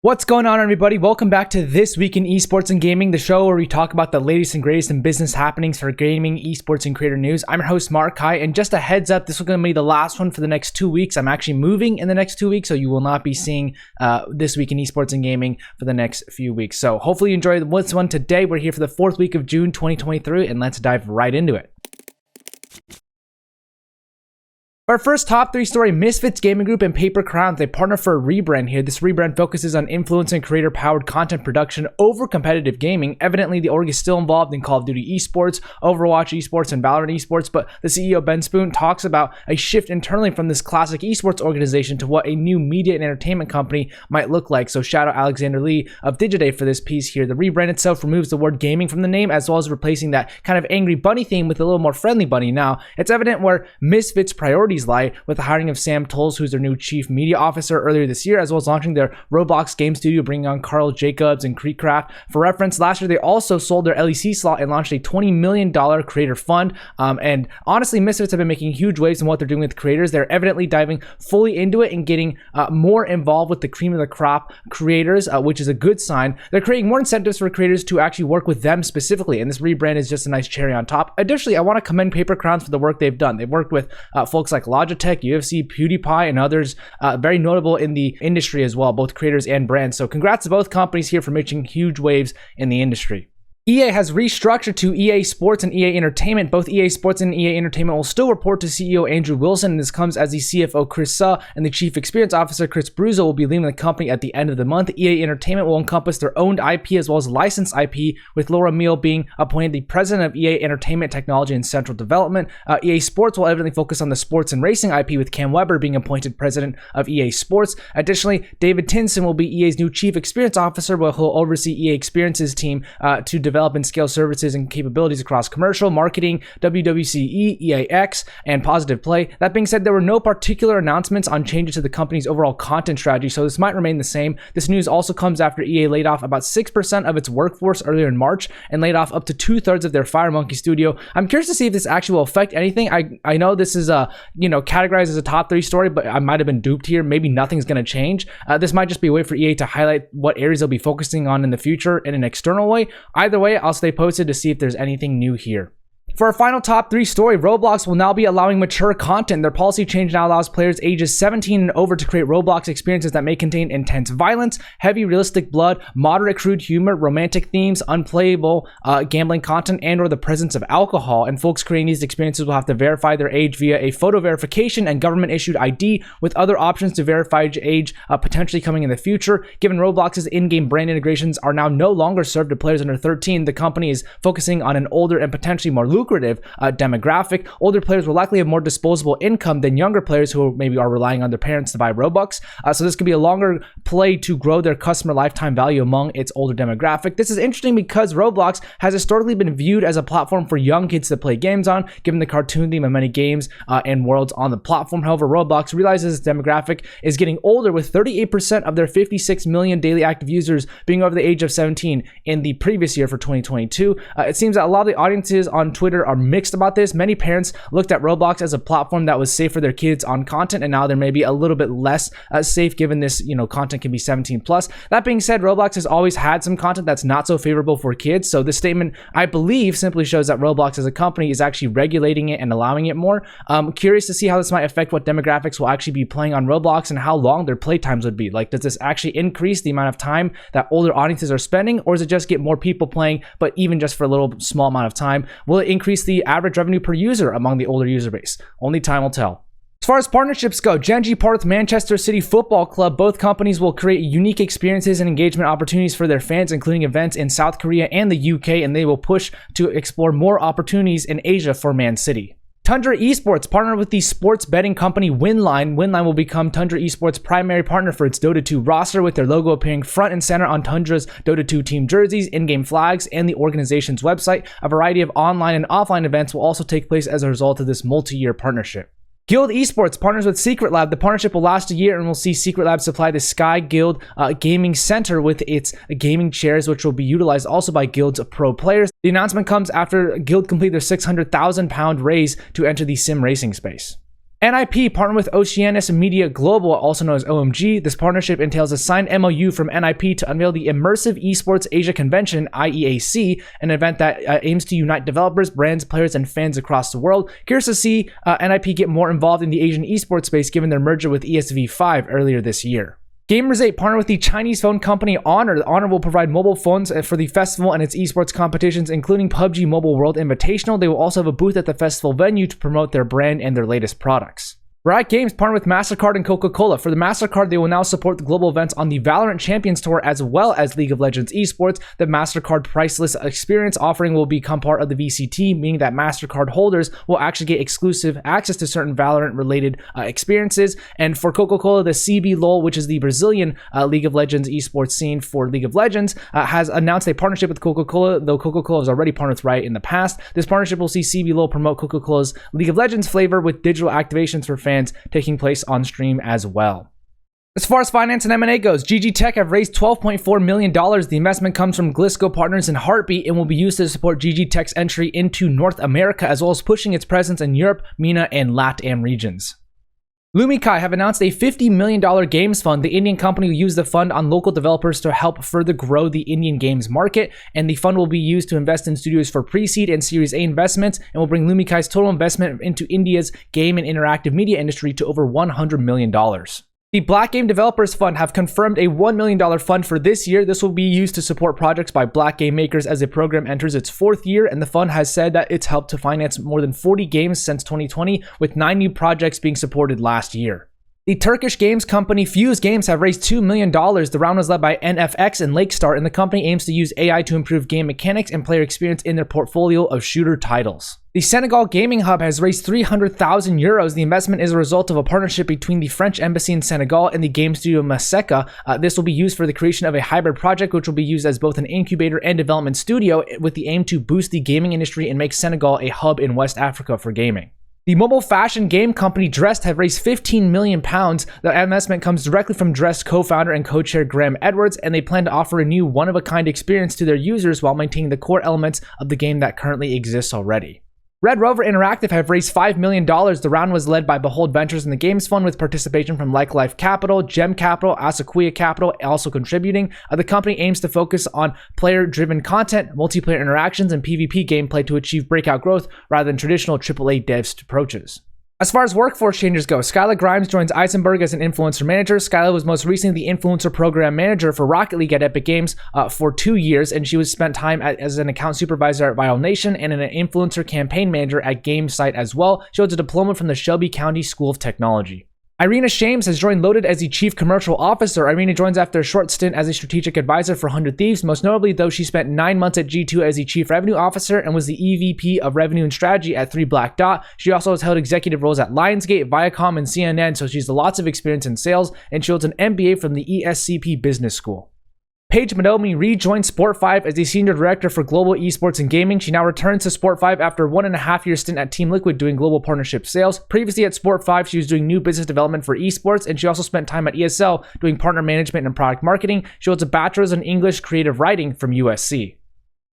What's going on, everybody? Welcome back to This Week in Esports and Gaming, the show where we talk about the latest and greatest in business happenings for gaming, esports, and creator news. I'm your host, Mark Kai, and just a heads up, this is going to be the last one for the next 2 weeks. I'm actually moving in the next 2 weeks, so you will not be seeing This Week in Esports and Gaming for the next few weeks. So hopefully you enjoy this one today. We're here for the 4th week of June 2023, and let's dive right into it. Our first top 3 story, Misfits Gaming Group and Paper Crowns, they partner for a rebrand here. This rebrand focuses on influence and creator-powered content production over competitive gaming. Evidently, the org is still involved in Call of Duty Esports, Overwatch Esports, and Valorant Esports, but the CEO, Ben Spoon, talks about a shift internally from this classic esports organization to what a new media and entertainment company might look like. So shout out Alexander Lee of Digiday for this piece here. The rebrand itself removes the word gaming from the name, as well as replacing that kind of angry bunny theme with a little more friendly bunny. Now, it's evident where Misfits' priorities lie with the hiring of Sam Tolles, who's their new chief media officer earlier this year, as well as launching their Roblox game studio, bringing on Carl Jacobs and Creekcraft. For reference, last year they also sold their LEC slot and launched a $20 million creator fund. And honestly, Misfits have been making huge waves in what they're doing with creators. They're evidently diving fully into it and getting more involved with the cream of the crop creators, which is a good sign. They're creating more incentives for creators to actually work with them specifically, and this rebrand is just a nice cherry on top. Additionally, I want to commend Paper Crowns for the work they've done. They've worked with folks like Logitech, UFC, PewDiePie, and others very notable in the industry as well, both creators and brands. So congrats to both companies here for making huge waves in the industry. EA has restructured to EA Sports and EA Entertainment. Both EA Sports and EA Entertainment will still report to CEO Andrew Wilson, and this comes as the CFO Chris Suh and the Chief Experience Officer Chris Bruzzo will be leaving the company at the end of the month. EA Entertainment will encompass their owned IP as well as licensed IP, with Laura Meal being appointed the president of EA Entertainment Technology and Central Development. EA Sports will evidently focus on the sports and racing IP, with Cam Weber being appointed president of EA Sports. Additionally, David Tinson will be EA's new Chief Experience Officer, where he'll oversee EA Experience's team to develop and scale services and capabilities across commercial, marketing, WWCE, EAX, and Positive Play. That being said, there were no particular announcements on changes to the company's overall content strategy, so this might remain the same. This news also comes after EA laid off about 6% of its workforce earlier in March and laid off up to 2/3 of their FireMonkey studio. I'm curious to see if this actually will affect anything. I know this is categorized as a top 3 story, but I might have been duped here. Maybe nothing's going to change. This might just be a way for EA to highlight what areas they'll be focusing on in the future in an external way. Either way, I'll stay posted to see if there's anything new here. For our final top 3 story, Roblox will now be allowing mature content. Their policy change now allows players ages 17 and over to create Roblox experiences that may contain intense violence, heavy realistic blood, moderate crude humor, romantic themes, unplayable gambling content, and or the presence of alcohol. And folks creating these experiences will have to verify their age via a photo verification and government-issued ID, with other options to verify age potentially coming in the future. Given Roblox's in-game brand integrations are now no longer served to players under 13, the company is focusing on an older and potentially more lucrative demographic. Older players will likely have more disposable income than younger players who maybe are relying on their parents to buy Robux. So this could be a longer play to grow their customer lifetime value among its older demographic. This is interesting because Roblox has historically been viewed as a platform for young kids to play games on, given the cartoon theme of many games and worlds on the platform. However, Roblox realizes its demographic is getting older, with 38% of their 56 million daily active users being over the age of 17 in the previous year for 2022. It seems that a lot of the audiences on Twitter are mixed about this. Many parents looked at Roblox as a platform that was safe for their kids on content, and now they're maybe a little bit less safe, given this, content can be 17 plus. That being said, Roblox has always had some content that's not so favorable for kids. So this statement, I believe, simply shows that Roblox as a company is actually regulating it and allowing it more. Curious to see how this might affect what demographics will actually be playing on Roblox and how long their play times would be. Like, does this actually increase the amount of time that older audiences are spending, or does it just get more people playing, but even just for a little small amount of time? Will it increase the average revenue per user among the older user base? Only time will tell. As far as partnerships go, Gen.G partnered with Manchester City Football Club. Both companies will create unique experiences and engagement opportunities for their fans, including events in South Korea and the UK, and they will push to explore more opportunities in Asia for Man City. Tundra Esports partnered with the sports betting company Winline. Winline will become Tundra Esports' primary partner for its Dota 2 roster, with their logo appearing front and center on Tundra's Dota 2 team jerseys, in-game flags, and the organization's website. A variety of online and offline events will also take place as a result of this multi-year partnership. Guild Esports partners with Secret Lab. The partnership will last a year and will see Secret Lab supply the Sky Guild Gaming Center with its gaming chairs, which will be utilized also by Guild's pro players. The announcement comes after Guild completed their £600,000 raise to enter the sim racing space. NIP partnered with Oceanus Media Global, also known as OMG. This partnership entails a signed MOU from NIP to unveil the Immersive Esports Asia Convention, IEAC, an event that aims to unite developers, brands, players, and fans across the world. Curious to see NIP get more involved in the Asian esports space given their merger with ESV5 earlier this year. Gamers8 partnered with the Chinese phone company Honor. Honor will provide mobile phones for the festival and its esports competitions, including PUBG Mobile World Invitational. They will also have a booth at the festival venue to promote their brand and their latest products. Riot Games partnered with MasterCard and Coca-Cola. For the MasterCard, they will now support the global events on the Valorant Champions Tour as well as League of Legends Esports. The MasterCard priceless experience offering will become part of the VCT, meaning that MasterCard holders will actually get exclusive access to certain Valorant-related experiences. And for Coca-Cola, the CBLOL, which is the Brazilian League of Legends esports scene for League of Legends, has announced a partnership with Coca-Cola, though Coca-Cola has already partnered with Riot in the past. This partnership will see CBLOL promote Coca-Cola's League of Legends flavor with digital activations for fans taking place on stream as well. As far as finance and M&A goes, GG Tech have raised $12.4 million. The investment comes from Glisco Partners and Heartbeat and will be used to support GG Tech's entry into North America, as well as pushing its presence in Europe, MENA, and LATAM regions. Lumikai have announced a $50 million games fund. The Indian company will use the fund on local developers to help further grow the Indian games market, and the fund will be used to invest in studios for pre-seed and Series A investments, and will bring Lumikai's total investment into India's game and interactive media industry to over $100 million. The Black Game Developers Fund have confirmed a $1 million fund for this year. This will be used to support projects by Black game makers as the program enters its 4th year, and the fund has said that it's helped to finance more than 40 games since 2020, with 9 new projects being supported last year. The Turkish games company Fuse Games have raised $2 million. The round was led by NFX and Lakestar, and the company aims to use AI to improve game mechanics and player experience in their portfolio of shooter titles. The Senegal Gaming Hub has raised 300,000 euros. The investment is a result of a partnership between the French Embassy in Senegal and the game studio Maseka. This will be used for the creation of a hybrid project, which will be used as both an incubator and development studio, with the aim to boost the gaming industry and make Senegal a hub in West Africa for gaming. The mobile fashion game company Dressed have raised £15 million. The investment comes directly from Dressed co-founder and co-chair Graham Edwards, and they plan to offer a new one-of-a-kind experience to their users while maintaining the core elements of the game that currently exists already. Red Rover Interactive have raised $5 million. The round was led by Behold Ventures and the Games Fund, with participation from Like Life Capital, Gem Capital, Asakuya Capital also contributing. The company aims to focus on player-driven content, multiplayer interactions, and PvP gameplay to achieve breakout growth rather than traditional AAA devs approaches. As far as workforce changes go, Skyla Grimes joins Eisenberg as an influencer manager. Skyla was most recently the influencer program manager for Rocket League at Epic Games for 2 years, and she was spent time as an account supervisor at Viral Nation and an influencer campaign manager at GameSite as well. She holds a diploma from the Shelby County School of Technology. Irina Shames has joined Loaded as the Chief Commercial Officer. Irina joins after a short stint as a strategic advisor for 100 Thieves, most notably though she spent 9 months at G2 as the Chief Revenue Officer and was the EVP of Revenue and Strategy at 3 Black Dot. She also has held executive roles at Lionsgate, Viacom, and CNN, so she's lots of experience in sales, and she holds an MBA from the ESCP Business School. Paige Madomi rejoined Sport5 as the Senior Director for Global Esports and Gaming. She now returns to Sport5 after a 1.5-year stint at Team Liquid doing global partnership sales. Previously at Sport5, she was doing new business development for esports, and she also spent time at ESL doing partner management and product marketing. She holds a bachelor's in English creative writing from USC.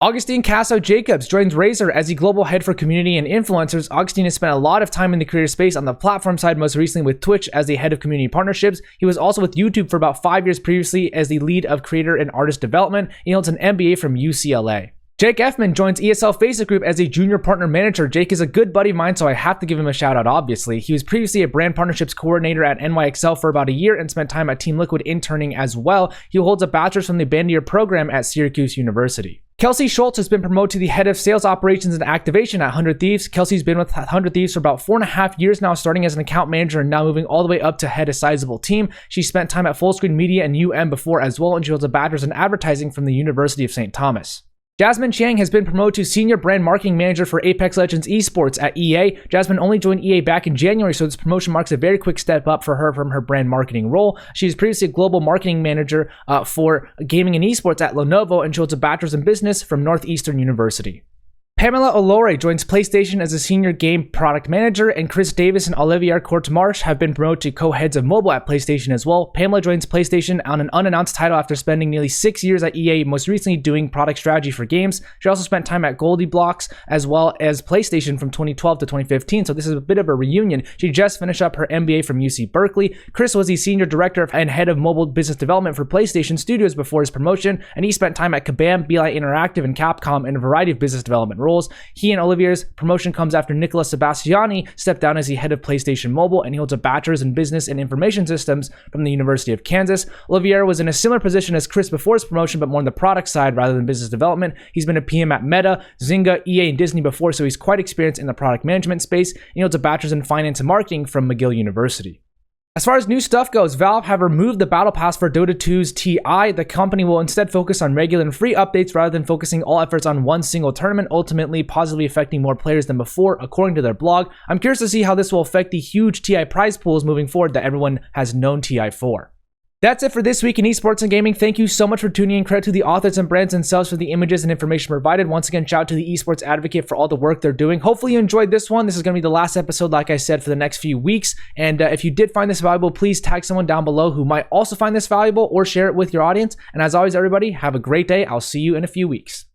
Augustine Casso Jacobs joins Razer as the global head for community and influencers. Augustine has spent a lot of time in the creator space on the platform side, most recently with Twitch as the head of community partnerships. He was also with YouTube for about 5 years previously as the lead of creator and artist development. He holds an MBA from UCLA. Jake Effman joins ESL Facebook Group as a junior partner manager. Jake is a good buddy of mine, so I have to give him a shout out, obviously. He was previously a brand partnerships coordinator at NYXL for about a year and spent time at Team Liquid interning as well. He holds a bachelor's from the Bandier program at Syracuse University. Kelsey Schultz has been promoted to the head of sales operations and activation at 100 Thieves. Kelsey's been with 100 Thieves for about 4.5 years now, starting as an account manager and now moving all the way up to head a sizable team. She spent time at Fullscreen Media and UM before as well, and she holds a bachelor's in advertising from the University of St. Thomas. Jasmine Chiang has been promoted to Senior Brand Marketing Manager for Apex Legends Esports at EA. Jasmine only joined EA back in January, so this promotion marks a very quick step up for her from her brand marketing role. She is previously a Global Marketing Manager for Gaming and Esports at Lenovo, and she holds a bachelor's in business from Northeastern University. Pamela Olore joins PlayStation as a senior game product manager, and Chris Davis and Olivier Courtemarche have been promoted to co-heads of mobile at PlayStation as well. Pamela joins PlayStation on an unannounced title after spending nearly 6 years at EA, most recently doing product strategy for games. She also spent time at Goldie Blocks as well as PlayStation from 2012 to 2015, so this is a bit of a reunion. She just finished up her MBA from UC Berkeley. Chris was the senior director and head of mobile business development for PlayStation Studios before his promotion, and he spent time at Kabam, Beeline Interactive, and Capcom in a variety of business development roles. He and Olivier's promotion comes after Nicolas Sebastiani stepped down as the head of PlayStation Mobile, and he holds a bachelor's in business and information systems from the University of Kansas. Olivier was in a similar position as Chris before his promotion, but more on the product side rather than business development. He's been a PM at Meta, Zynga, EA, and Disney before, so he's quite experienced in the product management space, and he holds a bachelor's in finance and marketing from McGill University. As far as new stuff goes, Valve have removed the battle pass for Dota 2's TI. The company will instead focus on regular and free updates rather than focusing all efforts on one single tournament, ultimately positively affecting more players than before, according to their blog. I'm curious to see how this will affect the huge TI prize pools moving forward that everyone has known TI for. That's it for this week in esports and gaming. Thank you so much for tuning in. Credit to the authors and brands themselves for the images and information provided. Once again, shout out to the Esports Advocate for all the work they're doing. Hopefully you enjoyed this one. This is going to be the last episode, like I said, for the next few weeks. And if you did find this valuable, please tag someone down below who might also find this valuable or share it with your audience. And as always, everybody, have a great day. I'll see you in a few weeks.